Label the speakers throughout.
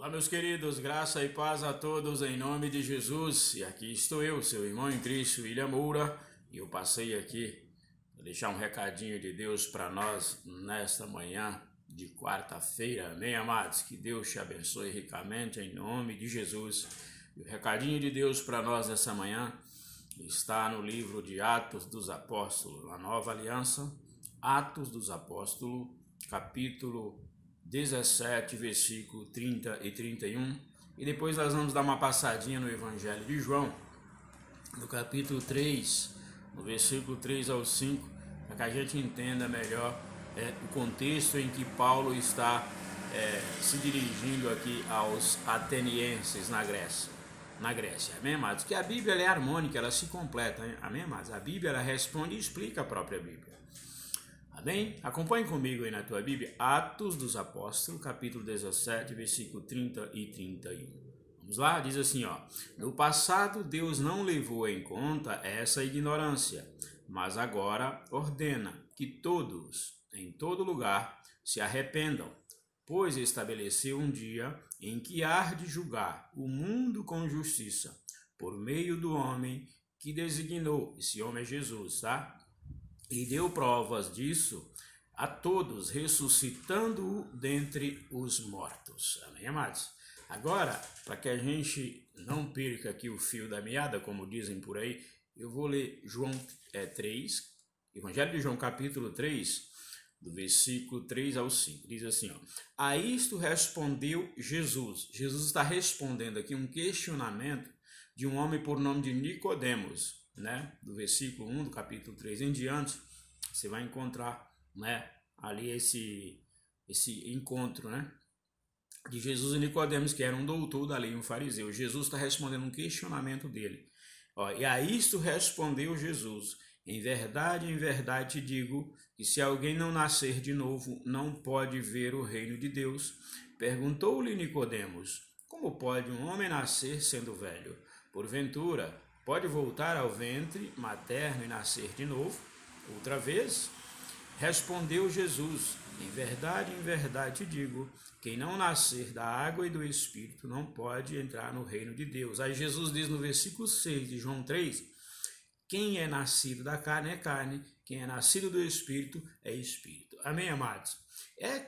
Speaker 1: Olá, meus queridos, graça e paz a todos em nome de Jesus. E aqui estou eu, seu irmão em Cristo, William Moura, e eu passei aqui para deixar um recadinho de Deus para nós nesta manhã de quarta-feira. Amém, amados? Que Deus te abençoe ricamente em nome de Jesus. E o recadinho de Deus para nós nessa manhã está no livro de Atos dos Apóstolos, a Nova Aliança, Atos dos Apóstolos, capítulo 17, versículo 30 e 31. E depois nós vamos dar uma passadinha no Evangelho de João, no capítulo 3, no versículo 3 ao 5, para que a gente entenda melhor o contexto em que Paulo está se dirigindo aqui aos atenienses na Grécia. Amém, amados? Que a Bíblia é harmônica, ela se completa, hein? Amém, amados? A Bíblia ela responde e explica a própria Bíblia. Amém? Acompanhe comigo aí na tua Bíblia, Atos dos Apóstolos, capítulo 17, versículo 30 e 31. Vamos lá? Diz assim, ó: no passado Deus não levou em conta essa ignorância, mas agora ordena que todos, em todo lugar, se arrependam, pois estabeleceu um dia em que há de julgar o mundo com justiça, por meio do homem que designou. Esse homem é Jesus, tá? E deu provas disso a todos, ressuscitando-o dentre os mortos. Amém, amados? Agora, para que a gente não perca aqui o fio da meada, como dizem por aí, eu vou ler João 3, Evangelho de João, capítulo 3, do versículo 3 ao 5. Diz assim, ó: a isto respondeu Jesus. Jesus está respondendo aqui um questionamento de um homem por nome de Nicodemos, né? Do versículo 1 do capítulo 3 em diante, você vai encontrar, né, ali esse encontro, né, de Jesus e Nicodemos, que era um doutor da lei, um fariseu. Jesus está respondendo um questionamento dele. Ó, e a isto respondeu Jesus: em verdade te digo que se alguém não nascer de novo, não pode ver o reino de Deus. Perguntou-lhe Nicodemos: como pode um homem nascer sendo velho? Porventura pode voltar ao ventre materno e nascer de novo, outra vez? Respondeu Jesus: em verdade te digo, quem não nascer da água e do Espírito não pode entrar no reino de Deus. Aí Jesus diz no versículo 6 de João 3, quem é nascido da carne é carne, quem é nascido do Espírito é Espírito. Amém, amados?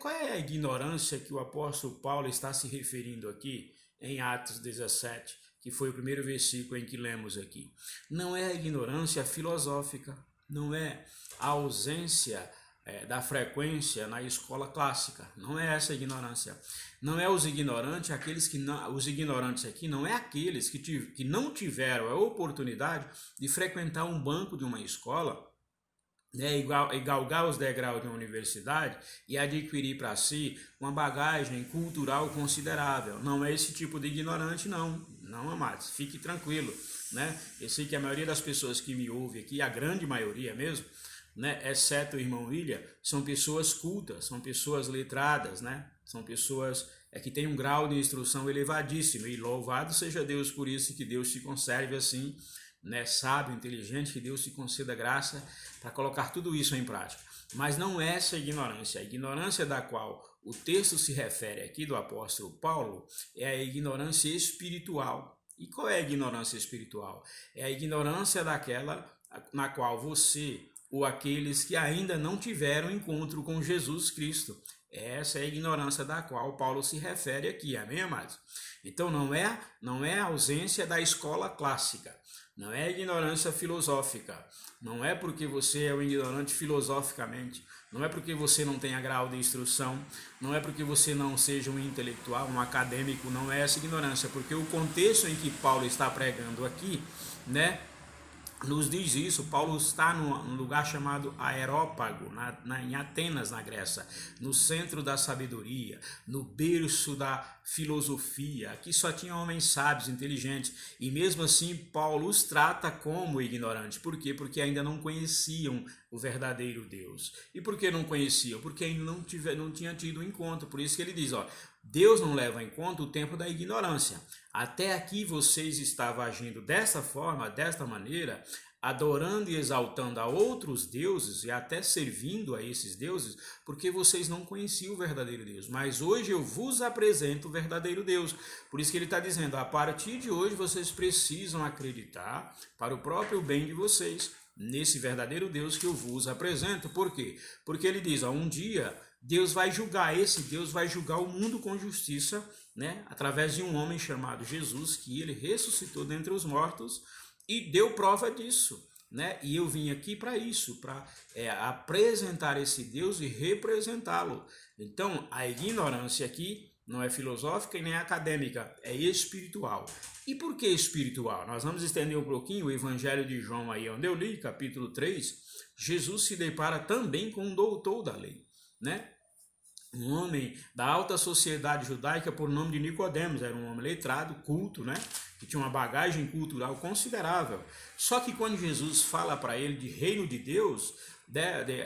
Speaker 1: Qual é a ignorância que o apóstolo Paulo está se referindo aqui em Atos 17, que foi o primeiro versículo em que lemos aqui? Não é a ignorância filosófica, não é a ausência da frequência na escola clássica, não é essa ignorância. Não é os ignorantes, os ignorantes aqui não é aqueles que não tiveram a oportunidade de frequentar um banco de uma escola, né, e galgar os degraus de uma universidade e adquirir para si uma bagagem cultural considerável. Não é esse tipo de ignorante, não, amados, fique tranquilo, né? Eu sei que a maioria das pessoas que me ouvem aqui, a grande maioria mesmo, né, exceto o irmão William, são pessoas cultas, são pessoas letradas, né? São pessoas que têm um grau de instrução elevadíssimo, e louvado seja Deus por isso, e que Deus te conserve assim, né, sábio, inteligente, que Deus te conceda graça para colocar tudo isso em prática. Mas não é essa ignorância. A ignorância da qual o texto se refere aqui do apóstolo Paulo é a ignorância espiritual. E qual é a ignorância espiritual? É a ignorância daquela na qual você ou aqueles que ainda não tiveram encontro com Jesus Cristo. Essa é a ignorância da qual Paulo se refere aqui, amém, amados? Então não é a ausência da escola clássica, não é ignorância filosófica, não é porque você é um ignorante filosoficamente, não é porque você não tenha grau de instrução, não é porque você não seja um intelectual, um acadêmico, não é essa ignorância, porque o contexto em que Paulo está pregando aqui, né, nos diz isso. Paulo está num lugar chamado Aerópago, em Atenas, na Grécia, no centro da sabedoria, no berço da filosofia. Aqui só tinha homens sábios, inteligentes, e mesmo assim Paulo os trata como ignorantes. Por quê? Porque ainda não conheciam o verdadeiro Deus. E por que não conheciam? Porque ainda não tinha tido um encontro. Por isso que ele diz, ó, Deus não leva em conta o tempo da ignorância. Até aqui vocês estavam agindo dessa forma, desta maneira, adorando e exaltando a outros deuses e até servindo a esses deuses, porque vocês não conheciam o verdadeiro Deus. Mas hoje eu vos apresento o verdadeiro Deus. Por isso que ele está dizendo, a partir de hoje vocês precisam acreditar para o próprio bem de vocês nesse verdadeiro Deus que eu vos apresento. Por quê? Porque ele diz, um dia Deus vai julgar, esse Deus vai julgar o mundo com justiça, né? Através de um homem chamado Jesus, que ele ressuscitou dentre os mortos, e deu prova disso, né? E eu vim aqui para isso, para apresentar esse Deus e representá-lo. Então, a ignorância aqui não é filosófica e nem acadêmica, é espiritual. E por que espiritual? Nós vamos estender um pouquinho o Evangelho de João aí, onde eu li, capítulo 3, Jesus se depara também com um doutor da lei, né? Um homem da alta sociedade judaica por nome de Nicodemos, era um homem letrado, culto, né? Que tinha uma bagagem cultural considerável. Só que quando Jesus fala para ele de reino de Deus,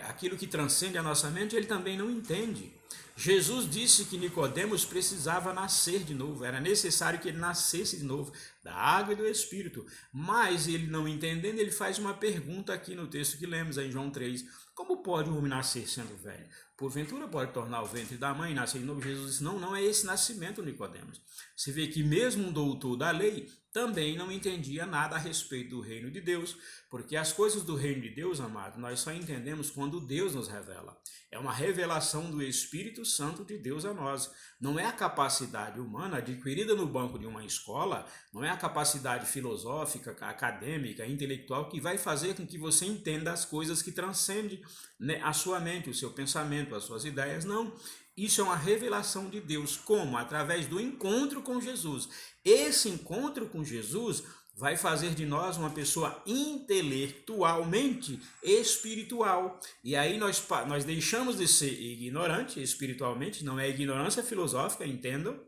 Speaker 1: aquilo que transcende a nossa mente, ele também não entende. Jesus disse que Nicodemos precisava nascer de novo, era necessário que ele nascesse de novo, da água e do Espírito. Mas ele não entendendo, ele faz uma pergunta aqui no texto que lemos em João 3. Como pode um homem nascer sendo velho? Porventura pode tornar o ventre da mãe e nascer de novo? Jesus disse, não é esse nascimento, Nicodemos. Você vê que mesmo um doutor da lei também não entendia nada a respeito do reino de Deus, porque as coisas do reino de Deus, amado, nós só entendemos quando Deus nos revela. É uma revelação do Espírito Santo de Deus a nós. Não é a capacidade humana adquirida no banco de uma escola, não é a capacidade filosófica, acadêmica, intelectual que vai fazer com que você entenda as coisas que transcendem, né, a sua mente, o seu pensamento, as suas ideias, não. Isso é uma revelação de Deus. Como? Através do encontro com Jesus. Esse encontro com Jesus vai fazer de nós uma pessoa intelectualmente espiritual. E aí nós deixamos de ser ignorante espiritualmente, não é ignorância filosófica, entendam,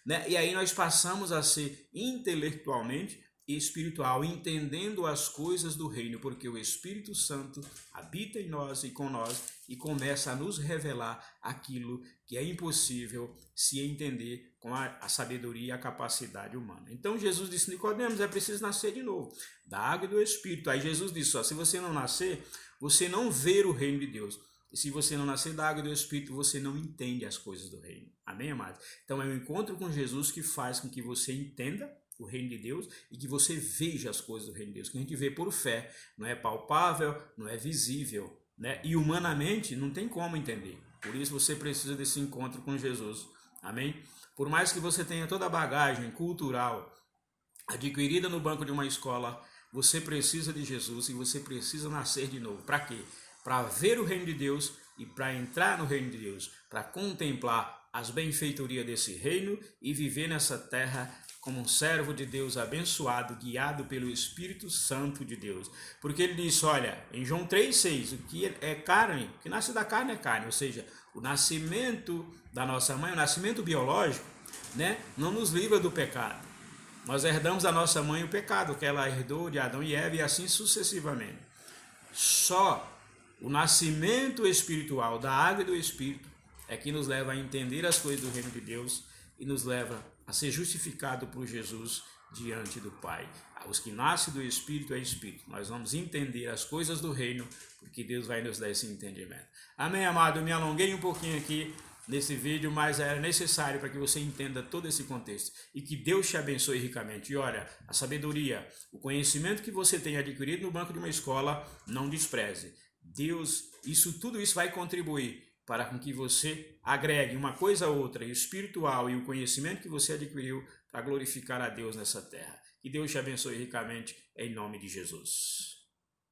Speaker 1: né? E aí nós passamos a ser intelectualmente espiritual, entendendo as coisas do reino, porque o Espírito Santo habita em nós e com nós e começa a nos revelar aquilo que é impossível se entender com a sabedoria e a capacidade humana. Então Jesus disse, Nicodemos, é preciso nascer de novo, da água e do Espírito. Aí Jesus disse, se você não nascer, você não vê o reino de Deus. E se você não nascer da água e do Espírito, você não entende as coisas do reino. Amém, amados? Então é o encontro com Jesus que faz com que você entenda o reino de Deus e que você veja as coisas do reino de Deus, que a gente vê por fé, não é palpável, não é visível, né? E humanamente não tem como entender. Por isso você precisa desse encontro com Jesus. Amém? Por mais que você tenha toda a bagagem cultural adquirida no banco de uma escola, você precisa de Jesus e você precisa nascer de novo. Para quê? Para ver o reino de Deus e para entrar no reino de Deus, para contemplar as benfeitorias desse reino e viver nessa terra como um servo de Deus abençoado, guiado pelo Espírito Santo de Deus. Porque ele disse, olha, em João 3,6, o que é carne, o que nasce da carne é carne, ou seja, o nascimento da nossa mãe, o nascimento biológico, né, não nos livra do pecado. Nós herdamos da nossa mãe o pecado, que ela herdou de Adão e Eva e assim sucessivamente. Só o nascimento espiritual da água e do Espírito é que nos leva a entender as coisas do reino de Deus e nos leva a ser justificado por Jesus diante do Pai. Os que nascem do Espírito é Espírito. Nós vamos entender as coisas do reino, porque Deus vai nos dar esse entendimento. Amém, amado? Eu me alonguei um pouquinho aqui nesse vídeo, mas era necessário para que você entenda todo esse contexto. E que Deus te abençoe ricamente. E olha, a sabedoria, o conhecimento que você tem adquirido no banco de uma escola, não despreze. Deus, tudo isso vai contribuir para com que você agregue uma coisa a outra, espiritual e o conhecimento que você adquiriu para glorificar a Deus nessa terra. Que Deus te abençoe ricamente, em nome de Jesus.